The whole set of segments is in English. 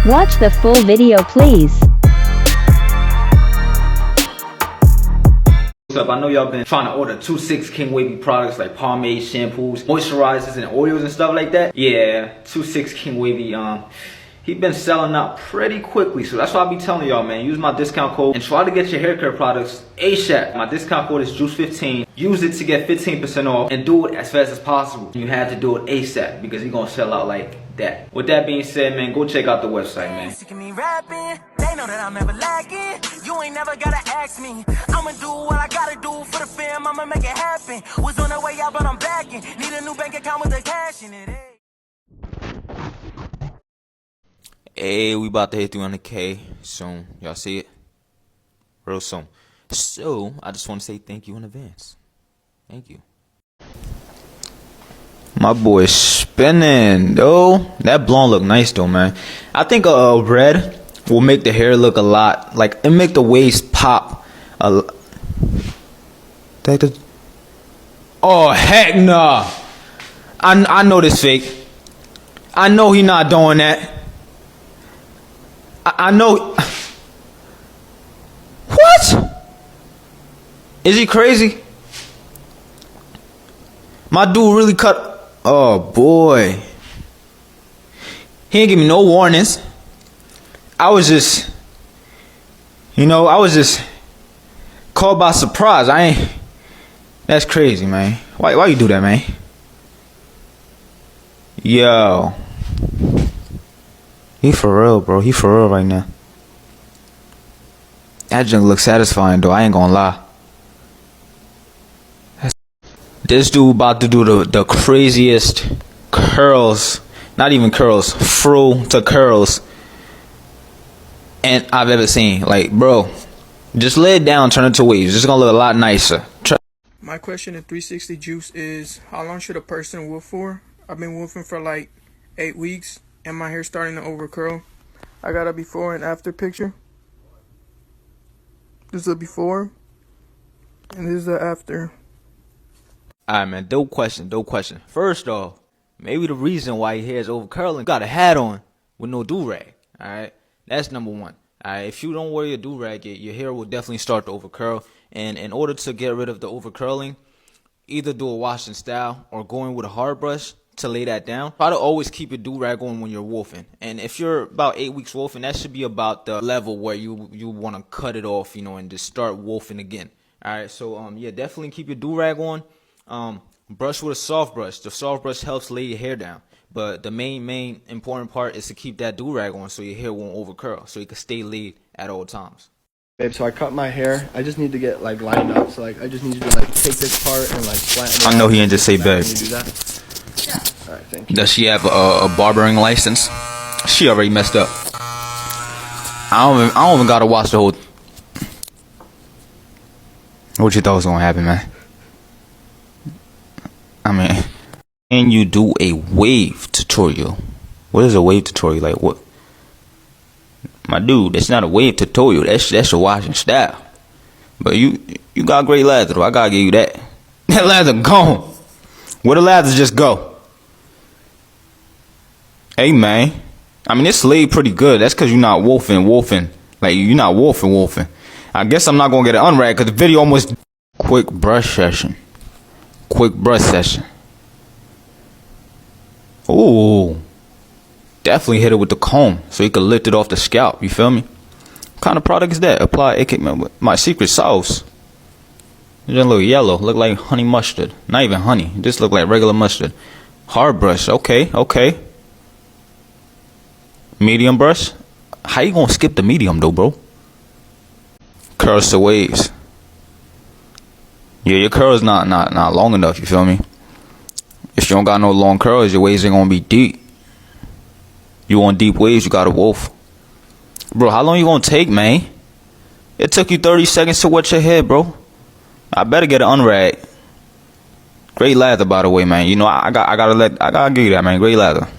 Watch the full video please. What's up? I know y'all been trying to order 2-6 King Wavy products like pomade, shampoos, moisturizers, and oils and stuff like that. Yeah, 2-6 King Wavy, he been selling out pretty quickly, so that's why I be telling y'all, man, use my discount code and try to get your hair care products ASAP. My discount code is JUICE15. Use it to get 15% off and do it as fast as possible. You have to do it ASAP because you're gonna sell out like that. With that being said, man, go check out the website, man. They know that I'm never lagging. You ain't never gotta ask me. I'ma do what I gotta do for the fam. I'ma make it happen. Was on the way out, but I'm backing. Need a new bank account with the cash in it. Hey, we about to hit 300K soon. Y'all see it? Real soon. So, I just want to say thank you in advance. Thank you. My boy spinning, though. That blonde look nice, though, man. I think red will make the hair look a lot, like, it make the waves pop. Oh, heck nah. I know this fake. I know he not doing that. I know. What? Is he crazy? My dude really cut. Oh boy. He didn't give me no warnings. I was just, I was just caught by surprise. That's crazy, man. Why you do that, man? Yo. He for real, bro. He for real right now. That junk looks satisfying, though. I ain't gonna lie. This dude about to do the craziest curls. Not even curls. Fro to curls. And I've ever seen. Like, bro. Just lay it down, turn it to waves. It's gonna look a lot nicer. My question in 360 Juice is, how long should a person wolf for? I've been wolfing for like 8 weeks. And my hair starting to over curl. I got a before and after picture. This is a before. And this is the after. Alright, man. Dope question. First off, maybe the reason why your hair is over curling, got a hat on with no do-rag. Alright? That's number one. Alright? If you don't wear your do-rag, your hair will definitely start to over curl. And in order to get rid of the over curling, either do a wash and style or go in with a hard brush to lay that down. Try to always keep your do-rag on when you're wolfing. And if you're about 8 weeks wolfing, that should be about the level where you want to cut it off, and just start wolfing again. Alright, so yeah, definitely keep your do-rag on. Brush with a soft brush. The soft brush helps lay your hair down. But the main important part is to keep that do-rag on so your hair won't over curl, so you can stay laid at all times. Babe, so I cut my hair. I just need to get lined up. So I just need you to take this part and flatten it. I know he ain't just say babe. Can you do that? All right, thank you. Does she have a barbering license? She already messed up. I don't even gotta watch the whole. What you thought was gonna happen, man? I mean, can you do a wave tutorial? What is a wave tutorial? Like what? My dude, that's not a wave tutorial. That's a washing style. But you got great lather, though. I gotta give you that. That lather gone. Where the lather just go? Hey, man. I mean, it's laid pretty good. That's because you're not wolfing. Like, you're not wolfing. I guess I'm not going to get it unwrapped because the video almost... Quick brush session. Ooh. Definitely hit it with the comb so you can lift it off the scalp. You feel me? What kind of product is that? Apply my secret sauce. It doesn't look yellow. Look like honey mustard. Not even honey. It just look like regular mustard. Hard brush. Okay. Medium brush. How you gonna skip the medium though, bro? Curls to waves. Yeah, your curls not long enough. You feel me? If you don't got no long curls, your waves ain't gonna be deep. You want deep waves, you gotta wolf. Bro, how long you gonna take, man? It took you 30 seconds to wet your hair, bro. I better get it unrag. Great lather, by the way, man. I gotta give you that, man. Great lather.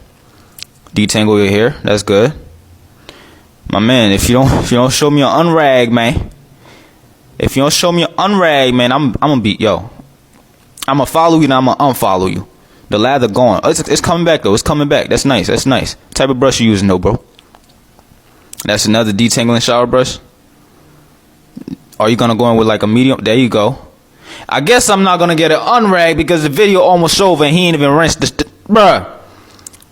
Detangle your hair. That's good. My man, if you don't show me an unrag, man. If you don't show me an unrag, man, I'm gonna beat yo. I'm gonna follow you and I'm gonna unfollow you. The lather gone. It's coming back though. It's coming back. That's nice. What type of brush you using though, bro? That's another detangling shower brush. Are you gonna go in with like a medium? There you go. I guess I'm not gonna get it unragged because the video almost over and he ain't even rinsed this. Bruh.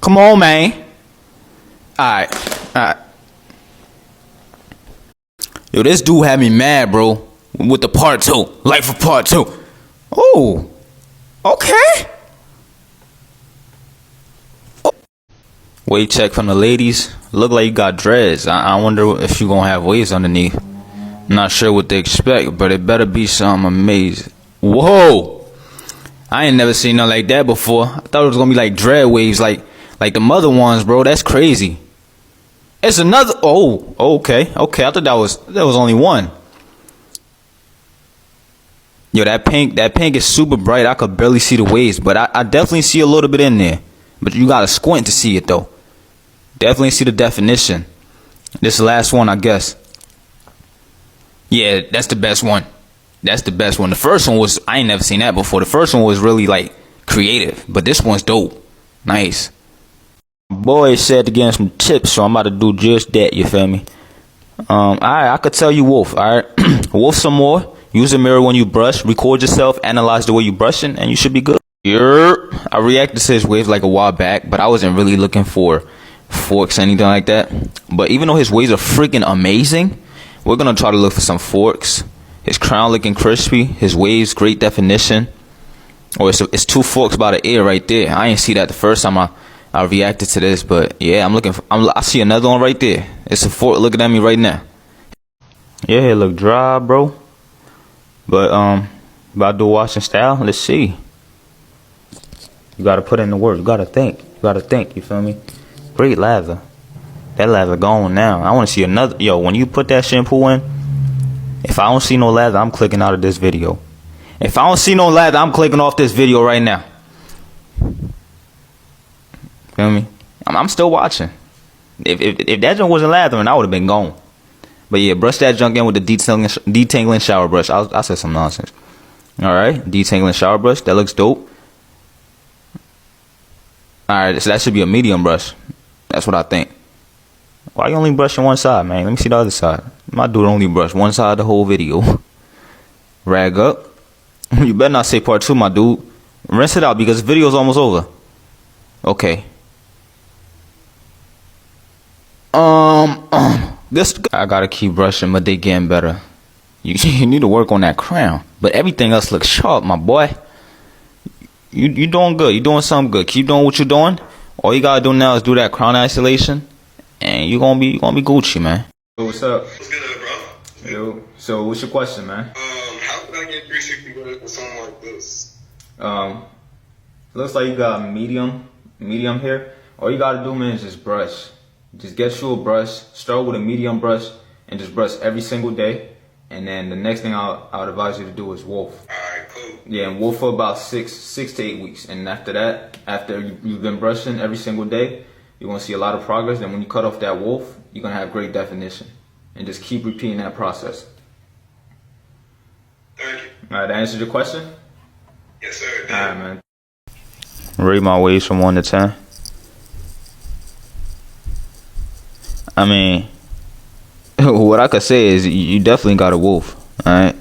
Come on, man. Alright. Yo, this dude had me mad, bro. With the part 2. Life for part 2. Oh. Okay. Wave check from the ladies. Look like you got dreads. I wonder if you gonna have waves underneath. Not sure what they expect, but it better be something amazing. Whoa! I ain't never seen nothing like that before. I thought it was gonna be like dread waves, like the mother ones, bro. That's crazy. It's another. Oh, okay. I thought that was only one. Yo, that pink is super bright. I could barely see the waves, but I definitely see a little bit in there. But you gotta squint to see it though. Definitely see the definition. This last one, I guess. Yeah, that's the best one. That's the best one. The first one was, I ain't never seen that before. The first one was really like creative, but this one's dope. Nice. Boy said to get him some tips, so I'm about to do just that, you feel me? Alright, I could tell you wolf, alright? Wolf some more. Use a mirror when you brush. Record yourself, analyze the way you brushing, and you should be good. I reacted to his waves like a while back, but I wasn't really looking for forks or anything like that. But even though his waves are freaking amazing, we're gonna try to look for some forks. His crown looking crispy. His waves, great definition. Oh, it's 2 forks by the ear right there. I ain't see that the first time I reacted to this, but yeah, I see another one right there. It's a fork looking at me right now. Yeah, it look dry, bro. But about to do washing style. Let's see. You gotta put in the work. You gotta think. You feel me? Great lather. That lather gone now. I want to see another. Yo, when you put that shampoo in, if I don't see no lather, I'm clicking out of this video. If I don't see no lather, I'm clicking off this video right now. Feel me? I'm still watching. If that junk wasn't lathering, I would have been gone. But yeah, brush that junk in with the detangling shower brush. I said some nonsense. Alright, detangling shower brush. That looks dope. Alright, so that should be a medium brush. That's what I think. Why you only brushing one side, man? Let me see the other side. My dude only brush one side the whole video. Rag up. You better not say part 2, my dude. Rinse it out because the video's almost over. Okay. This I gotta keep brushing, but they getting better. You need to work on that crown, but everything else looks sharp, my boy. You doing good. You doing something good. Keep doing what you're doing. All you gotta do now is do that crown isolation, and you gonna be Gucci, man. Yo, what's up? What's good, bro? Yo, so what's your question, man? How can I get 360 with something like this? Looks like you got medium here. All you gotta do, man, is just brush. Just get you a brush. Start with a medium brush and just brush every single day. And then the next thing I would advise you to do is wolf. Alright, cool. Yeah, and wolf for about 6 to 8 weeks. And after that, after you've been brushing every single day, you're gonna see a lot of progress. And when you cut off that wolf, you're gonna have great definition. And just keep repeating that process. Thank you. Alright, that answered your question? Yes, sir. Alright, man. Rate my waves from 1 to 10. I mean, what I could say is you definitely got a wolf, alright?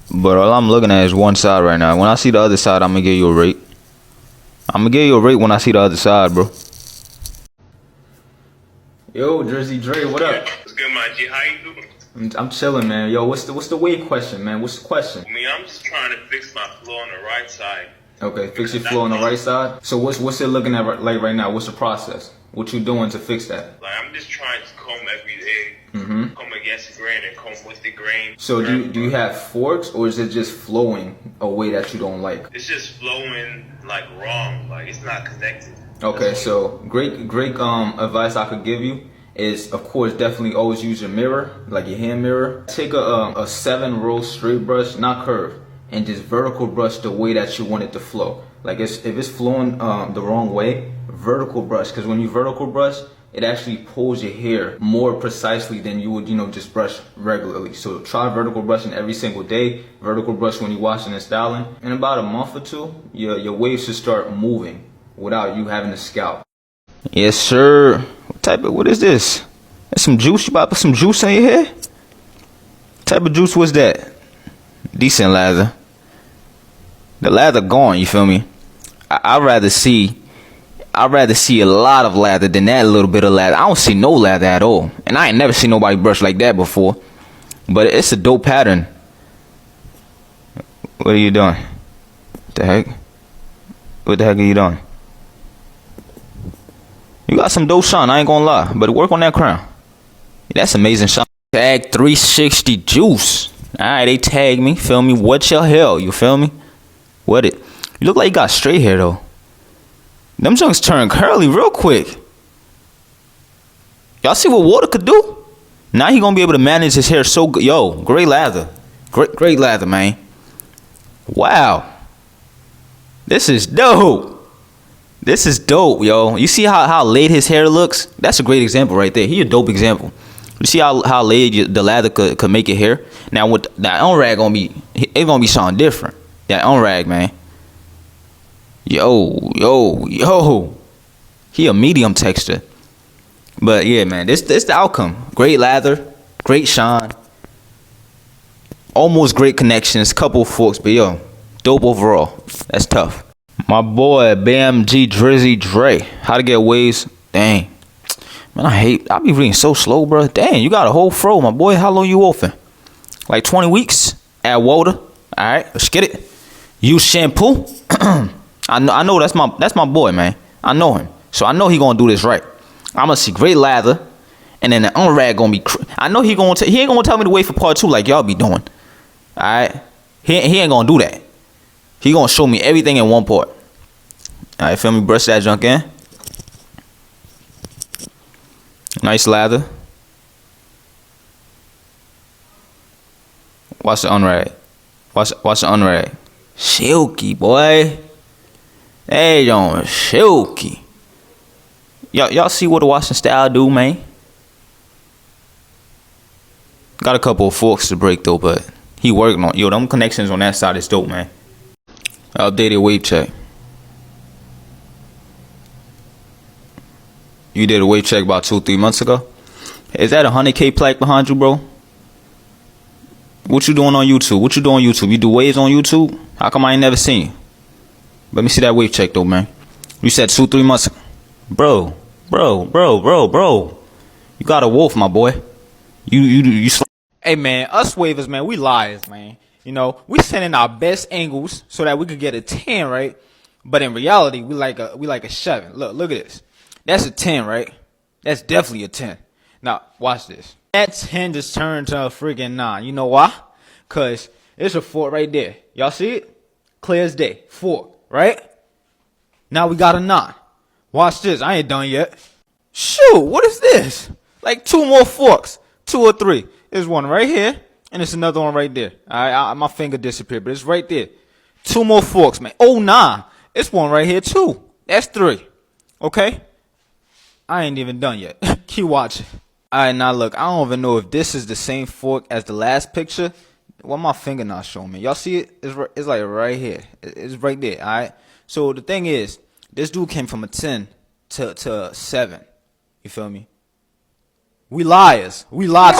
But all I'm looking at is one side right now. When I see the other side, I'm gonna give you a rate. I'm gonna give you a rate when I see the other side, bro. Yo, Jersey Dre, what up? What's good, my G? How you doing? I'm chilling, man. Yo, what's the weight question, man? What's the question? I mean, I'm just trying to fix my flow on the right side. Okay, fix your flow on the right side. So what's it looking at like right now? What's the process? What you doing to fix that? Like, I'm just trying to comb every day. Mm-hmm. Comb against the grain and comb with the grain. So do you have forks, or is it just flowing a way that you don't like? It's just flowing like wrong. Like, it's not connected. Okay, so great advice I could give you is, of course, definitely always use your mirror, like your hand mirror. Take a 7-row straight brush, not curved, and just vertical brush the way that you want it to flow. Like if it's flowing the wrong way, vertical brush, because when you vertical brush, it actually pulls your hair more precisely than you would, just brush regularly. So try vertical brushing every single day. Vertical brush when you're washing and styling. In about a month or two, your waves should start moving without you having to scalp. Yes, sir. What is this? That's some juice? You about to put some juice in your hair? What type of juice was that? Decent lather. The lather gone, you feel me? I'd rather see a lot of lather than that little bit of lather. I don't see no lather at all. And I ain't never seen nobody brush like that before. But it's a dope pattern. What are you doing? What the heck? What the heck are you doing? You got some dope shine, I ain't gonna lie. But work on that crown. That's amazing shine. Tag 360 juice. Alright, they tag me, feel me? What your hell, you feel me? What it? You look like you got straight hair though. Them junks turn curly real quick. Y'all see what water could do? Now he gonna be able to manage his hair so good. Yo, great lather. Great lather, man. Wow. This is dope. This is dope, yo. You see how laid his hair looks? That's a great example right there. He a dope example. You see how laid the lather could make your hair? Now with that unrag it's gonna be something different. That unrag, man. Yo. He a medium texture. But yeah, man, this the outcome. Great lather, great shine. Almost great connections, couple forks, but yo, dope overall. That's tough. My boy BMG Drizzy Dre. How to get waves? Dang. Man, I be reading so slow, bro. Dang, you got a whole fro, my boy. How long you wolfing? Like 20 weeks? Add water. Alright, let's get it. Use shampoo. I know that's my boy, man. I know him. So I know he gonna do this right. I'm gonna see great lather. And then the unrag gonna be I know he ain't gonna tell me to wait for part 2 like y'all be doing. Alright? He ain't gonna do that. He gonna show me everything in one part. Alright, feel me? Brush that junk in. Nice lather. Watch the unrag. Watch the unrag. Silky, boy. Hey, on silky. Y'all see what the washing style do, man? Got a couple of forks to break though, but he working on. Yo, them connections on that side is dope, man. Updated wave check. You did a wave check about 2-3 months ago. Is that a 100K plaque behind you, bro? What you doing on YouTube? What you doing on YouTube? You do waves on YouTube? How come I ain't never seen you? Let me see that wave check though, man. You said 2-3 months ago. Bro. You got a wolf, my boy. You. Hey man, us wavers, man, we liars, man. You know, we sending our best angles so that we could get a 10, right? But in reality, we like a 7. Look at this. That's a 10, right? That's definitely a 10. Now, watch this. That 10 just turned to a freaking 9. You know why? Cause it's a 4 right there. Y'all see it? Clear as day. 4, right? Now we got a 9. Watch this. I ain't done yet. Shoot, what is this? Like 2 more forks. 2 or 3. There's one right here, and there's another one right there. My finger disappeared, but it's right there. 2 more forks, man. Oh, nah. It's one right here, too. That's 3. Okay? I ain't even done yet. Keep watching. Alright, now look. I don't even know if this is the same fork as the last picture. What my finger not showing me? Y'all see it? It's like right here. It's right there, alright? So the thing is, this dude came from a 10 to a 7. You feel me? We liars. We lied.